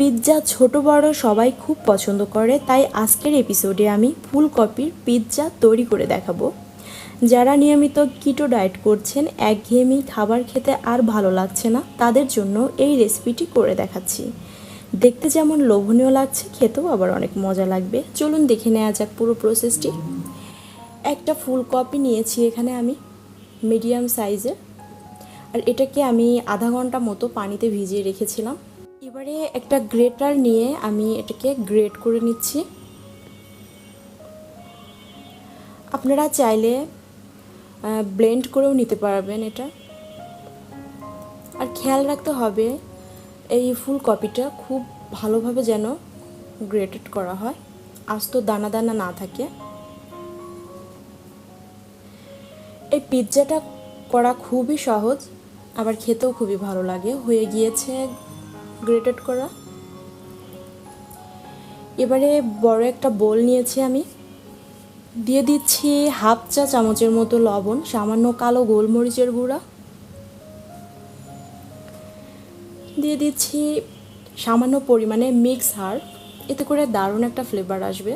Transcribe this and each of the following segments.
Pizza ছোট বড় সবাই খুব পছন্দ করে, তাই আজকের এপিসোডে আমি ফুলকপির পিৎজা তৈরি করে দেখাবো। যারা নিয়মিত কিটো ডায়েট করছেন, একঘেয়েমি খাবার খেতে আর ভালো লাগছে না, তাদের জন্য এই রেসিপিটি করে দেখাচ্ছি। দেখতে যেমন লোভনীয় লাগছে, খেতেও আবার অনেক মজা লাগবে। চলুন দেখে নেওয়া যাক পুরো প্রসেসটি। একটা ফুলকপি নিয়েছি এখানে আমি, মিডিয়াম সাইজের, আর এটাকে আমি আধা ঘন্টা মতো পানিতে ভিজিয়ে রেখেছিলাম। এবারে একটা গ্রেটার নিয়ে আমি এটাকে গ্রেট করে নিচ্ছি। আপনারা চাইলে ব্লেন্ড করেও নিতে পারবেন এটা। আর খেয়াল রাখতে হবে এই ফুলকপিটা খুব ভালোভাবে যেন গ্রেটেড করা হয়, আস্ত দানা দানা না থাকে। এই পিৎজাটা করা খুবই সহজ, আবার খেতেও খুবই ভালো লাগে। হয়ে গিয়েছে গ্রেটেড করা। এবারে বড় একটা বোল নিয়েছি আমি, দিয়ে দিচ্ছি হাফ চা চামচের মতো লবণ, সামান্য কালো গোলমরিচের গুঁড়া, দিয়ে দিচ্ছি সামান্য পরিমাণে মিক্স হার্ব, এতে করে দারুণ একটা ফ্লেভার আসবে।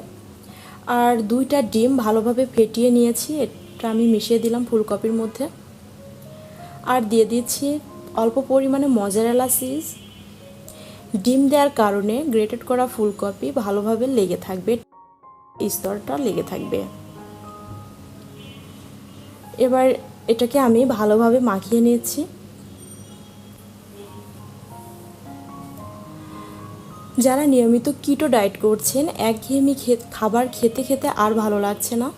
আর 2টা ডিম ভালোভাবে ফেটিয়ে নিয়েছি, এটা আমি মিশিয়ে দিলাম ফুলকপির মধ্যে। আর দিয়ে দিচ্ছি অল্প পরিমাণে মজারেলা চিজ। ডিম দেওয়ার কারণে গ্রেটেড করা ফুলকপি ভালোভাবে লেগে থাকবে, স্তরটা লেগে থাকবে। এবার এটাকে আমি ভালোভাবে মাখিয়ে নিচ্ছি। যারা নিয়মিত কিটো ডায়েট করছেন, একঘেয়েমি খাবার খেতে খেতে আর ভালো লাগছে না,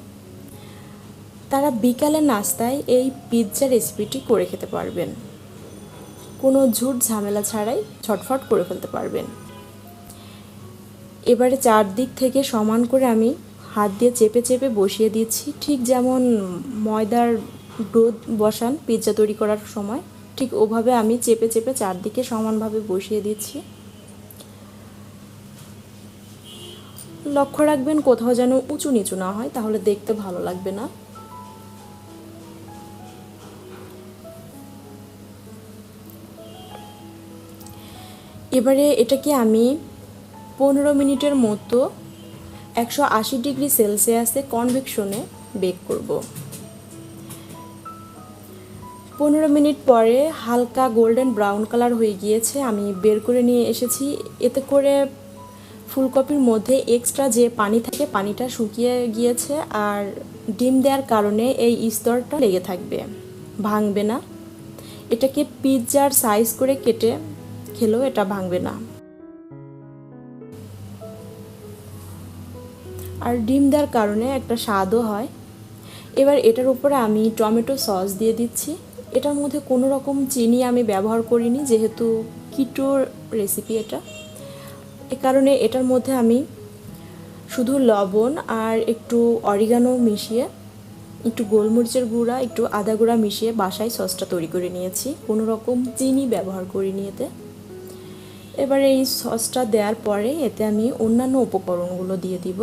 তারা বিকালের নাস্তায় এই পিৎজা রেসিপিটি করে খেতে পারবেন। কোনো ঝুট ঝামেলা ছাড়াই ঝটফট করে ফেলতে পারবেন। এবারে চারদিক থেকে সমান করে আমি হাত দিয়ে চেপে চেপে বসিয়ে দিচ্ছি, ঠিক যেমন ময়দার ডো বসান পিৎজা তৈরি করার সময়, ঠিক ওভাবে আমি চেপে চেপে চারদিকে সমানভাবে বসিয়ে দিচ্ছি। লক্ষ্য রাখবেন কোথাও যেন উঁচু নিচু না হয়, তাহলে দেখতে ভালো লাগবে না। এবারে এটাকে আমি 15 মিনিটের মতো 180 ডিগ্রি সেলসিয়াসে কনভেকশনে বেক করব। 15 মিনিট পরে হালকা গোল্ডেন ব্রাউন কালার হয়ে গিয়েছে, আমি বের করে নিয়ে এসেছি। এতে করে ফুলকপির মধ্যে এক্সট্রা যে পানি থাকে, পানিটা শুকিয়ে গিয়েছে, আর ডিম দেওয়ার কারণে এই স্তরটা লেগে থাকবে, ভাঙবে না। এটাকে পিৎজার সাইজ করে কেটে খেলেও এটা ভাঙবে না। আর ডিম দেওয়ার কারণে একটা স্বাদও হয়। এবার এটার উপরে আমি টমেটো সস দিয়ে দিচ্ছি। এটার মধ্যে কোনো রকম চিনি আমি ব্যবহার করিনি, যেহেতু কিটোর রেসিপি এটা। এ কারণে এটার মধ্যে আমি শুধু লবণ আর একটু অরিগানো মিশিয়ে, একটু গোলমরিচের গুঁড়া, একটু আদা গুঁড়া মিশিয়ে বাসায় সসটা তৈরি করে নিয়েছি। কোনো রকম চিনি ব্যবহার করিনি এতে। এবার এই সসটা দেওয়ার পরে এতে আমি অন্যান্য উপকরণগুলো দিয়ে দিব।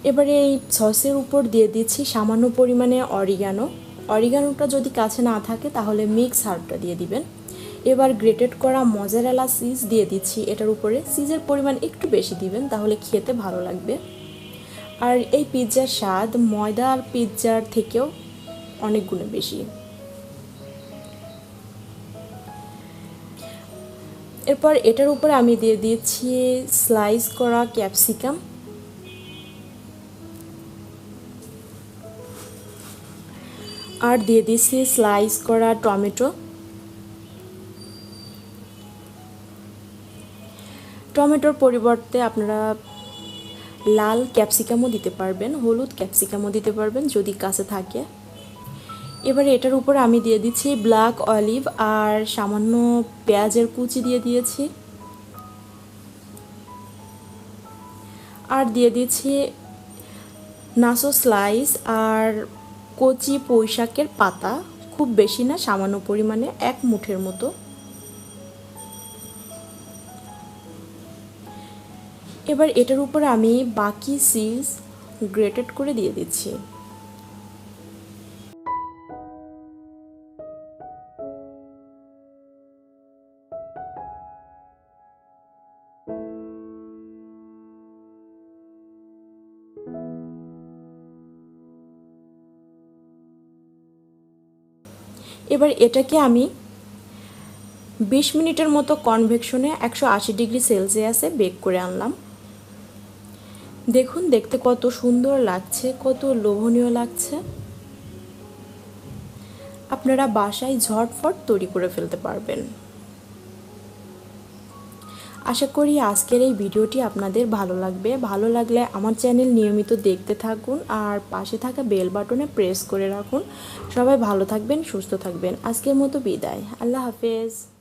এবারে এই সসের উপর দিয়ে দিচ্ছি সামান্য পরিমাণে অরিগানোটা যদি কাছে না থাকে তাহলে মিক্স হার্বটা দিয়ে দিবেন। এবার গ্রেটেড করা মজারেলা চিজ দিয়ে দিচ্ছি এটার উপরে। চিজের পরিমাণ একটু বেশি দিবেন, তাহলে খেতে ভালো লাগবে। আর এই পিৎজার স্বাদ ময়দার পিৎজার থেকেও অনেক গুণে বেশি। এরপর এটার উপরে আমি দিয়ে দিচ্ছি স্লাইস করা ক্যাপসিকাম, আর দিয়ে দিচ্ছি স্লাইস করা টমেটোর পরিবর্তে আপনারা লাল ক্যাপসিকামও দিতে পারবেন, হলুদ ক্যাপসিকামও দিতে পারবেন যদি কাছে থাকে। এবারে এটার উপরে আমি দিয়ে দিচ্ছি ব্ল্যাক অলিভ আর সামান্য পেঁয়াজের কুচি দিয়ে দিয়েছি। আর দিয়ে দিচ্ছি নাসো স্লাইস আর কচি পুঁইশাকের পাতা, খুব বেশি না, সামান্য পরিমাণে 1 মুঠের মতো। এবার এটার উপরে আমি বাকি চিজ গ্রেটেড করে দিয়ে দিচ্ছি। এবার এটাকে আমি 20 মিনিটের মতো কনভেকশনে 180 ডিগ্রি সেলসিয়াসে বেক করে আনলাম। দেখুন দেখতে কত সুন্দর লাগছে, কত লোভনীয় লাগছে। আপনারা বাসায় ঝটফট তৈরি করে ফেলতে পারবেন। আশা করি আজকের এই ভিডিওটি আপনাদের ভালো লাগবে। ভালো লাগলে আমার চ্যানেল নিয়মিত দেখতে থাকুন আর পাশে থাকা বেল বাটনে প্রেস করে রাখুন। সবাই ভালো থাকবেন, সুস্থ থাকবেন। আজকের মতো বিদায়। আল্লাহ হাফেজ।